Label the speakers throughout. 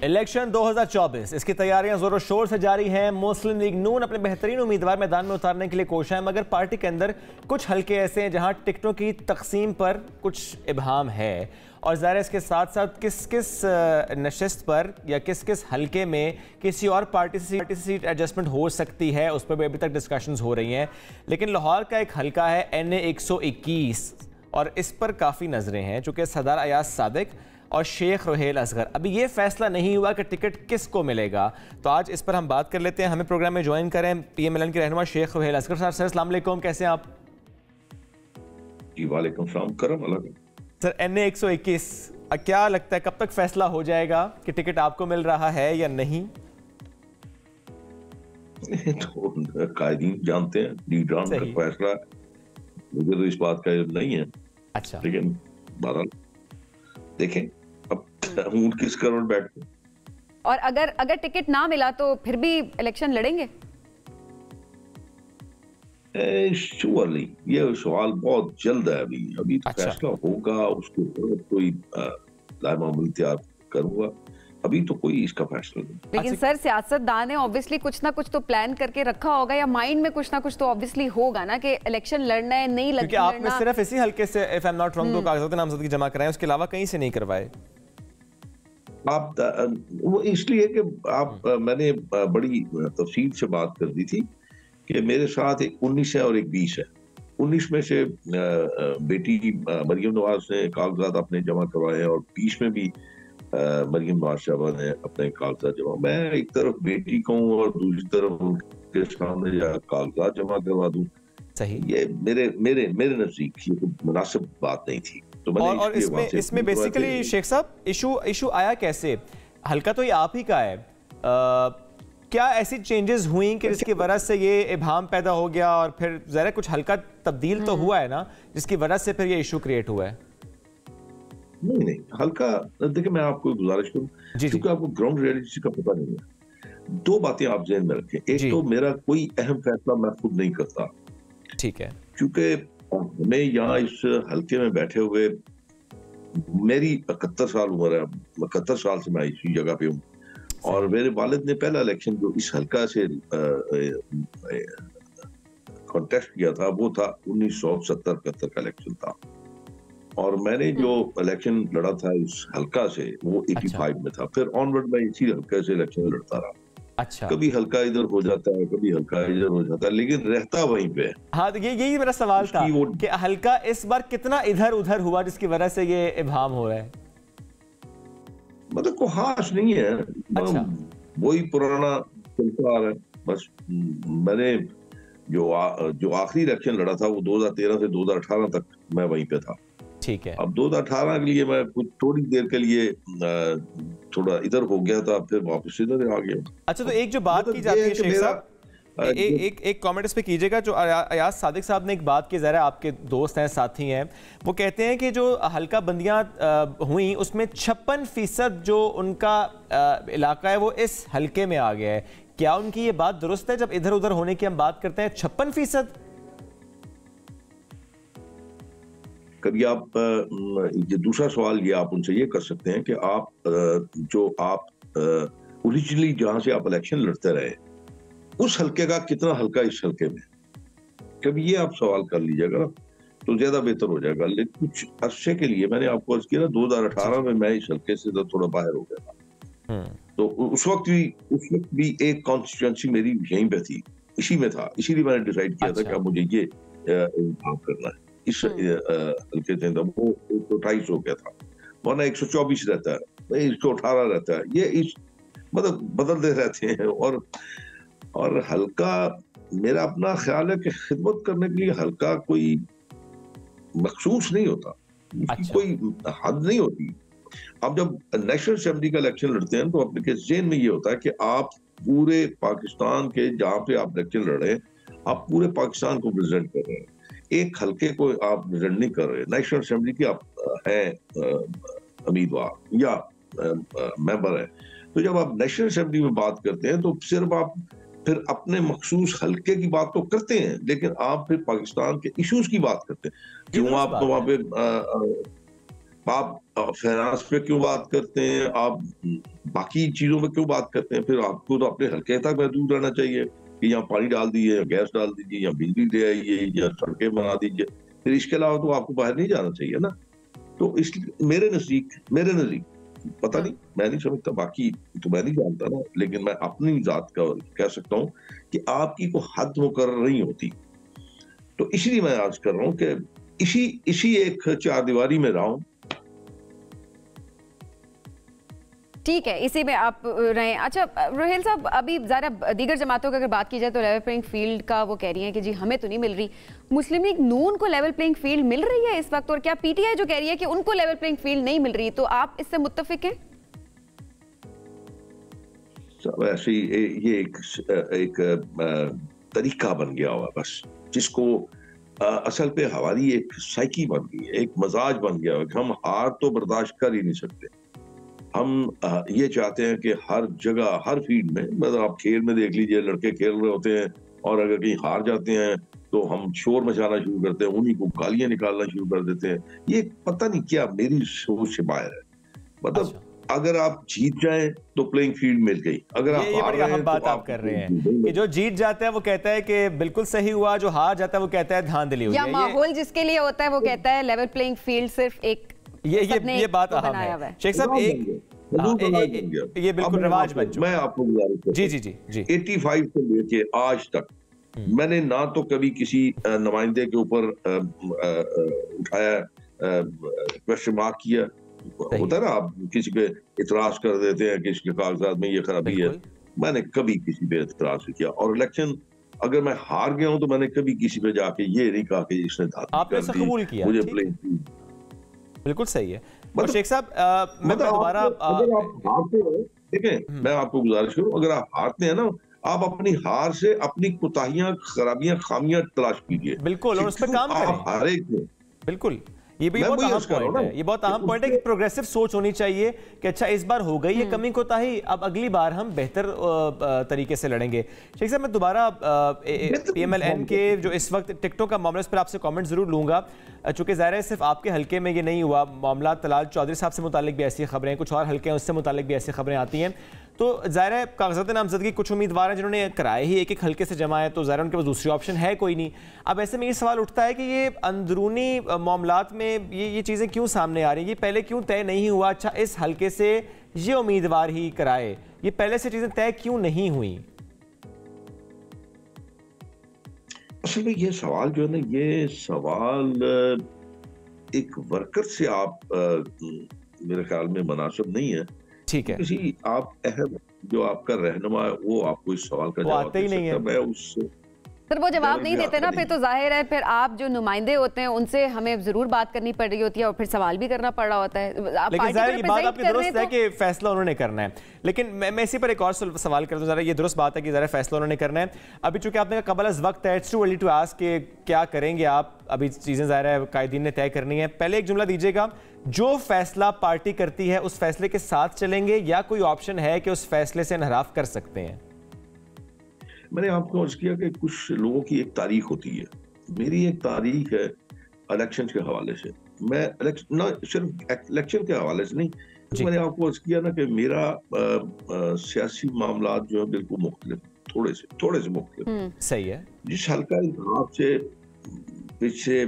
Speaker 1: Election 2024 इसकी तैयारियां जोरों शोर से जारी हैं। मुस्लिम लीग नून अपने बेहतरीन उम्मीदवार मैदान में उतारने के लिए कोशिश है, मगर पार्टी के अंदर कुछ हलके ऐसे हैं जहां टिकटों की तकसीम पर कुछ इबहम है। और ज़ाहिर इसके साथ साथ किस किस नशिस्त पर या किस किस हलके में किसी और पार्टी से सीट एडजस्टमेंट हो सकती है, उस पर भी अभी तक डिस्कशंस हो रही हैं। लेकिन लाहौर का एक हलका है NA 121 और इस पर काफ़ी नज़रें हैं, चूँकि सरदार अयाज सादिक और शेख रुहेल असगर। अभी ये फैसला नहीं हुआ कि टिकट किसको मिलेगा, तो आज इस पर हम बात कर लेते हैं। हमें प्रोग्राम में ज्वाइन करें PMLN के रहनुमा शेख रुहेल असगर साहब। सर अस्सलाम वालेकुम, कैसे हैं आप?
Speaker 2: जी वालेकुम सलाम, करम अल्लाह। सर
Speaker 1: NA 121 क्या लगता है कब तक फैसला हो जाएगा कि टिकट आपको मिल रहा है या नहीं?
Speaker 2: तो कायदीन जानते हैं, लीडरान का फैसला, मुझे तो इस बात का नहीं है।
Speaker 1: अच्छा,
Speaker 2: लेकिन बहरहाल देखें अब ऊंट किस करोड़ बैठते।
Speaker 3: और अगर टिकट ना मिला तो फिर भी इलेक्शन लड़ेंगे?
Speaker 2: श्योरली ये सवाल बहुत जल्द है। अभी तो फैसला होगा, उसके ऊपर कोई लामामूल तैयार करूंगा। अभी तो कोई इसका फैसला नहीं।
Speaker 3: लेकिन सर सियासतदान ने ऑब्वियसली कुछ ना कुछ तो प्लान करके रखा होगा, या माइंड में कुछ ना कुछ तो ऑब्वियसली होगा ना कि इलेक्शन लड़ना है, नहीं लड़ना।
Speaker 1: क्योंकि आपने सिर्फ इसी हल्के से if I am not wrong 2 कागजात नामजदगी जमा कराए, उसके अलावा कहीं से नहीं करवाए
Speaker 2: आप। वो इसलिए कि आप मैंने बड़ी तफसील से बात कर दी थी कि मेरे साथ एक 19 है और एक 20 है। 19 में से बेटी मरियम नवाज ने कागजात अपने जमा करवाए हैं और 20 में भी मरियम नवाज साहबा ने अपने कागजात जमा। मैं एक तरफ बेटी को और दूसरी तरफ उनके सामने कागजात जमा करवा दूं,
Speaker 1: सही,
Speaker 2: ये मेरे नजदीक ये मुनासिब बात नहीं थी। तो
Speaker 1: और इसमें बेसिकली शेख साहब इशू आया कैसे? हल्का तो ये आप ही का है, क्या ऐसी चेंजेस हुई कि जिसकी वजह से ये इबहम पैदा हो गया और फिर जरा कुछ हल्का तब्दील तो हुआ है ना, जिसकी वजह से फिर ये इशू क्रिएट हुआ है?
Speaker 2: नहीं, हल्का देखिए, मैं आपको गुजारिश करूं, क्योंकि आपको ग्राउंड रियलिटी का पता नहीं है। 2 बातें आप ज़हन में रखें। एक तो मेरा कोई अहम फैसला मैं खुद नहीं करता,
Speaker 1: ठीक है,
Speaker 2: क्योंकि मैं यहाँ इस हल्के में बैठे हुए, मेरी 71 साल उम्र है, 71 साल से मैं इसी जगह पे हूँ। और मेरे वालिद ने पहला इलेक्शन जो इस हल्का से कॉन्टेस्ट किया था वो था 1970-71 का इलेक्शन था। और मैंने जो इलेक्शन लड़ा था इस हल्का से वो 85 में था। फिर ऑनवर्ड मैं इसी हल्के से इलेक्शन लड़ता रहा।
Speaker 1: अच्छा,
Speaker 2: कभी हल्का इधर हो जाता है, कभी हल्का इधर हो जाता है, लेकिन रहता वहीं पे।
Speaker 1: हाँ, तो यही मेरा सवाल था कि हल्का इस बार कितना इधर उधर हुआ जिसकी वजह से ये इबहम हो रहा है?
Speaker 2: मतलब कोई खास नहीं है।
Speaker 1: अच्छा,
Speaker 2: वही पुराना चलता आ रहा है बस। मैंने जो आखिरी इलेक्शन लड़ा था वो 2013 से 2018 तक मैं वहीं पे था।
Speaker 1: ठीक है,
Speaker 2: अब 2018 के लिए मैं कुछ थोड़ी देर के लिए थोड़ा इधर हो गया था, फिर वापस इधर आ गया।
Speaker 1: अच्छा, तो एक जो बात की जाती है शेख साहब, एक कमेंट इस पे कीजिएगा। जो अयाज सादिक साहब ने एक बात की, ज़रा आपके दोस्त हैं, साथी हैं, वो कहते हैं कि जो हल्का बंदियां हुई उसमें 56% जो उनका इलाका है वो इस हल्के में आ गया है। क्या उनकी ये बात दुरुस्त है? जब इधर उधर होने की हम बात करते हैं 56%।
Speaker 2: कभी आप ये दूसरा सवाल ये आप उनसे ये कर सकते हैं कि आप ओरिजिनली जहां से आप इलेक्शन लड़ते रहे उस हल्के का कितना हल्का इस हल्के में, कभी ये आप सवाल कर लीजिएगा ना, तो ज्यादा बेहतर हो जाएगा। लेकिन कुछ अरसे के लिए मैंने आपको अर्ज किया ना, 2018 में मैं इस हल्के से तो थोड़ा बाहर हो गया था। तो उस वक्त भी एक कॉन्स्टिट्यूएंसी मेरी यहीं पे थी, इसी में था। इसीलिए मैंने डिसाइड किया था कि अब मुझे ये काम करना है इस हल्के से। वो 128 हो गया था, वरना 124 रहता है, 118 रहता है। ये इस मतलब बदलते रहते हैं। और हल्का, मेरा अपना ख्याल है कि खिदमत करने के लिए हल्का कोई मखसूस नहीं होता, उसकी कोई हद नहीं होती। अब जब नेशनल असेंबली का इलेक्शन लड़ते हैं तो अपने ज़हन में ये होता है कि आप पूरे पाकिस्तान के, जहाँ पे आप इलेक्शन लड़ रहे हैं, आप पूरे पाकिस्तान को प्रेजेंट कर रहे हैं, एक हल्के को आप प्रेजेंट नहीं कर रहे। नेशनल असेंबली के आप हैं उम्मीदवार या मेंबर है, तो जब आप नेशनल असेंबली में बात करते हैं तो सिर्फ आप फिर अपने मखसूस हल्के की बात तो करते हैं, लेकिन आप फिर पाकिस्तान के इश्यूज की बात करते हैं। क्यों आप तो वहां पे आप फाइनेंस पे क्यों बात करते हैं, आप बाकी चीजों में क्यों बात करते हैं? फिर आपको तो अपने हल्के तक महदूद रहना चाहिए कि यहाँ पानी डाल दीजिए, या गैस डाल दीजिए, या बिजली ले आइए, या सड़कें बना दीजिए। फिर इसके अलावा तो आपको बाहर नहीं जाना चाहिए ना। तो इसलिए मेरे नजदीक पता नहीं, मैं नहीं समझता, बाकी तो मैं नहीं जानता ना, लेकिन मैं अपनी जात का कह सकता हूँ कि आपकी कोई हद मुकर्रर नहीं होती। तो इसलिए मैं आज कर रहा हूँ कि इसी एक चार दीवारी में रहा हूं।
Speaker 3: ठीक है, इसी में आप रहें। अच्छा रोहेल साहब, अभी ज़रा दीगर जमातों की अगर बात की जाए तो लेवल प्लेइंग फील्ड का वो कह रही हैं कि जी हमें तो नहीं मिल रही। मुस्लिम लीग नून को लेवल प्लेइंग फील्ड मिल रही है इस वक्त, और क्या पीटीआई जो कह रही है कि उनको लेवल प्लेइंग फील्ड नहीं मिल रही, तो आप इससे मुत्तफिक हैं?
Speaker 2: ऐसे ये एक तरीका बन गया हुआ बस, जिसको असल पे हमारी एक साइकी बन गई है, एक मजाज बन गया है कि हम हार तो बर्दाश्त कर ही नहीं सकते। हम ये चाहते हैं कि हर जगह, हर फील्ड में, मतलब आप खेल में देख लीजिए, लड़के खेल रहे होते हैं और अगर कहीं हार जाते हैं तो हम शोर मचाना शुरू करते हैं, उन्हीं को गालियां निकालना शुरू कर देते हैं। ये पता नहीं क्या मेरी सोच से बाहर है। मतलब अगर आप जीत जाएं तो प्लेइंग फील्ड मिल गई, अगर आप हार रहे हैं
Speaker 1: बात तो आप कर रहे हैं कि जो जीत जाता है वो कहता है कि बिल्कुल सही हुआ, जो हार जाता है वो कहता है धांधली हुई,
Speaker 3: या माहौल जिसके लिए होता है वो कहता है लेवल प्लेइंग फील्ड सिर्फ एक
Speaker 1: ये बात अहम है। शेख साहब ये बिल्कुल रिवाज बन चुका है।
Speaker 2: मैं आपको गुजारिश
Speaker 1: जी
Speaker 2: 85 से लेके आज तक मैंने ना तो कभी किसी नुमाइंदे के ऊपर उठाया, क्वेश्चन मार्क किया। होता है ना, आप किसी पे इतराज कर देते हैं कि इसके कागजात में ये खराबी है। मैंने कभी किसी पे इतराज नहीं किया, और इलेक्शन अगर मैं हार गया हूं तो मैंने कभी किसी पे जाके ये नहीं कहा कि इसने
Speaker 1: आपने इसे कबूल किया।
Speaker 2: मुझे
Speaker 1: बिल्कुल सही है। और शेख साहब मैं दोबारा
Speaker 2: अगर आप हारते हो, देखें मैं आपको गुजारिश करूं, अगर आप हारते हैं ना, आप अपनी हार से अपनी कोताहियां, खराबियां, खामियां तलाश कीजिए,
Speaker 1: बिल्कुल, और उस पर काम करें।
Speaker 2: आप हारे क्यों?
Speaker 1: बिल्कुल, ये भी बहुत अहम पॉइंट है। ये बहुत अहम पॉइंट है कि प्रोग्रेसिव सोच होनी चाहिए कि अच्छा इस बार हो गई ये कमी कोताही, अब अगली बार हम बेहतर तरीके से लड़ेंगे। शेख साहब मैं दोबारा PMLN के जो इस वक्त टिकटों का मामला, इस पर आपसे कमेंट जरूर लूंगा, चूंकि ज़ाहिर है सिर्फ आपके हल्के में ये नहीं हुआ मामला, तलाल चौधरी साहब से मुतालिक भी ऐसी खबरें, कुछ और हल्के हैं उससे मुतालिक भी ऐसी खबरें आती हैं। तो ज़ाहिर है कागजात नामजदगी कुछ उम्मीदवार हैं जिन्होंने कराए ही एक हल्के से जमा है, तो ज़ाहिर उनके पास दूसरी ऑप्शन है कोई नहीं। अब ऐसे में ये सवाल उठता है कि ये अंदरूनी मामलात में ये चीज़ें क्यों सामने आ रही हैं, ये पहले क्यों तय नहीं हुआ? अच्छा इस हल्के से ये उम्मीदवार ही कराए, ये पहले से चीज़ें तय क्यों नहीं हुई?
Speaker 2: असल में ये सवाल जो है ना, ये सवाल एक वर्कर से आप मेरे ख्याल में मुनासिब नहीं है।
Speaker 1: ठीक है,
Speaker 2: किसी आप अहम जो आपका रहनुमा है वो आपको इस सवाल का जवाब
Speaker 1: दे सकता है।
Speaker 2: मैं उससे
Speaker 3: सर वो जवाब नहीं देते ना, फिर तो जाहिर है फिर आप जो नुमाइंदे होते हैं उनसे हमें जरूर बात करनी पड़ रही होती है और फिर सवाल भी करना पड़ रहा होता है।
Speaker 1: लेकिन जाहिर ये बात आपकी दुरुस्त है कि फैसला उन्होंने करना है, लेकिन मैं इसी पर एक और सवाल कर दूं। जरा ये दुरुस्त बात है कि जरा फैसला उन्होंने करना है। अभी चूंकि आपने कहा कबल अज़ वक्त है, it's too early to ask कि क्या करेंगे आप, अभी चीज़ें ज़ाहिर है कायदीन ने तय करनी है। पहले एक जुमला दीजिएगा, जो फैसला पार्टी करती है उस फैसले के साथ चलेंगे या कोई ऑप्शन है कि उस फैसले से इनहराफ कर सकते हैं?
Speaker 2: मैंने आपको अर्ज किया कि कुछ लोगों की एक तारीख होती है, मेरी एक तारीख है इलेक्शन के हवाले से। मैं सिर्फ इलेक्शन के हवाले से नहीं, मैंने आपको अर्ज किया ना कि मेरा सियासी मामला जो है बिल्कुल मुख्तलिफ, थोड़े से मुख्तलिफ।
Speaker 1: सही है।
Speaker 2: जिस हल्का इंतखाब से पिछले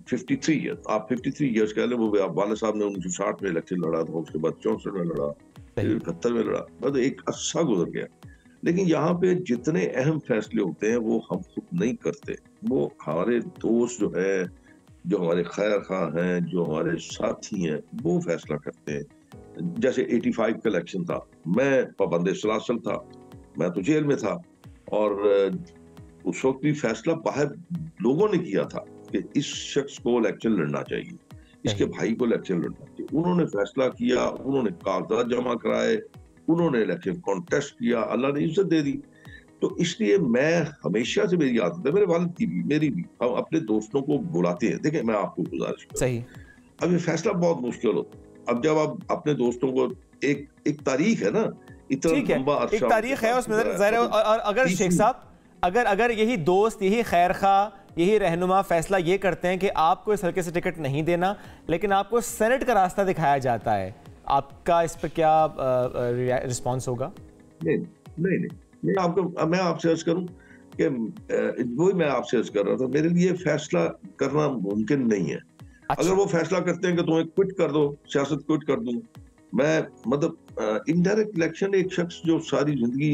Speaker 2: 53 ईयर, आप 53 ईयर्स कह लें, वो वाले साहब ने 1960 में इलेक्शन लड़ा था, उसके बाद 64 में लड़ा, फिर 71 में लड़ा, मतलब एक अरसा गुजर गया। लेकिन यहाँ पे जितने अहम फैसले होते हैं वो हम खुद नहीं करते, वो हमारे दोस्त जो है, जो हमारे खैर खां हैं, जो हमारे साथी हैं, वो फैसला करते हैं। जैसे 85 का इलेक्शन था, मैं पाबंद सलासल था, मैं तो जेल में था, और उस वक्त भी फैसला बाहर लोगों ने किया था कि इस शख्स को इलेक्शन लड़ना चाहिए, इसके भाई को इलेक्शन लड़ना चाहिए। उन्होंने फैसला किया, उन्होंने कागजात जमा कराए, उन्होंने इलेक्शन कॉन्टेस्ट किया, अल्लाह ने इज्जत दे दी। तो इसलिए मैं हमेशा से, मेरी आदत है, मेरे वालिद की भी, मेरी भी, हम अपने दोस्तों को बुलाते हैं। देखिए मैं आपको गुजारिश
Speaker 1: सही,
Speaker 2: अब ये फैसला बहुत मुश्किल होता है। अब जब आप अपने दोस्तों को एक तारीख है ना, इतना लंबा
Speaker 1: एक तारीख है उसमें, और अगर शेख साहब अगर यही दोस्त, यही खैर खा, यही रहनुमा फैसला ये करते हैं कि आपको इस हल्के से टिकट नहीं देना, लेकिन आपको सेनेट का रास्ता दिखाया जाता है। आपका इस पर क्या रिस्पॉन्स होगा?
Speaker 2: नहीं, मैं आपसे अर्ज करूं कि वही मैं आपसे अर्ज कर रहा था, मेरे लिए फैसला करना मुमकिन नहीं है।
Speaker 1: अच्छा।
Speaker 2: अगर वो फैसला करते हैं कि तुम्हें क्विट कर दो, सियासत क्विट कर दूं, मैं मतलब इनडायरेक्ट इलेक्शन, एक शख्स जो सारी जिंदगी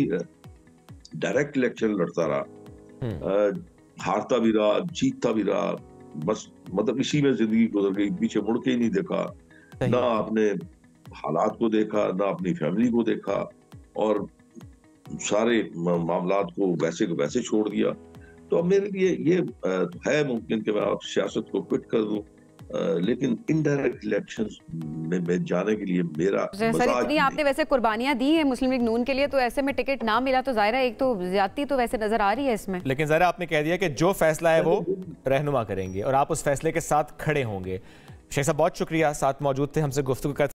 Speaker 2: डायरेक्ट इलेक्शन लड़ता रहा, हारता भी रहा, जीतता भी रहा, बस मतलब इसी में जिंदगी गुजर गई, पीछे मुड़ के ही नहीं देखा, ना आपने हालात को देखा, ना अपनी फैमिली को देखा, और सारे मामलात को वैसे को वैसे छोड़ दिया। तो अब मेरे लिए ये है मुमकिन कि मैं आप सियासत को क्विट कर दूं, लेकिन इनडायरेक्ट इलेक्शंस में जाने के लिए मेरा
Speaker 3: सर, आपने वैसे कुर्बानियां दी है मुस्लिम लीग नून के लिए, तो ऐसे में टिकट ना मिला तो जाहिर है एक तो ज्यादती तो वैसे नजर आ रही है इसमें।
Speaker 1: लेकिन ज़रा आपने कह दिया कि जो फैसला है वो रहनुमा करेंगे और आप उस फैसले के साथ खड़े होंगे। शेख साहब बहुत शुक्रिया, साथ मौजूद थे, हमसे गुफ्तगू करते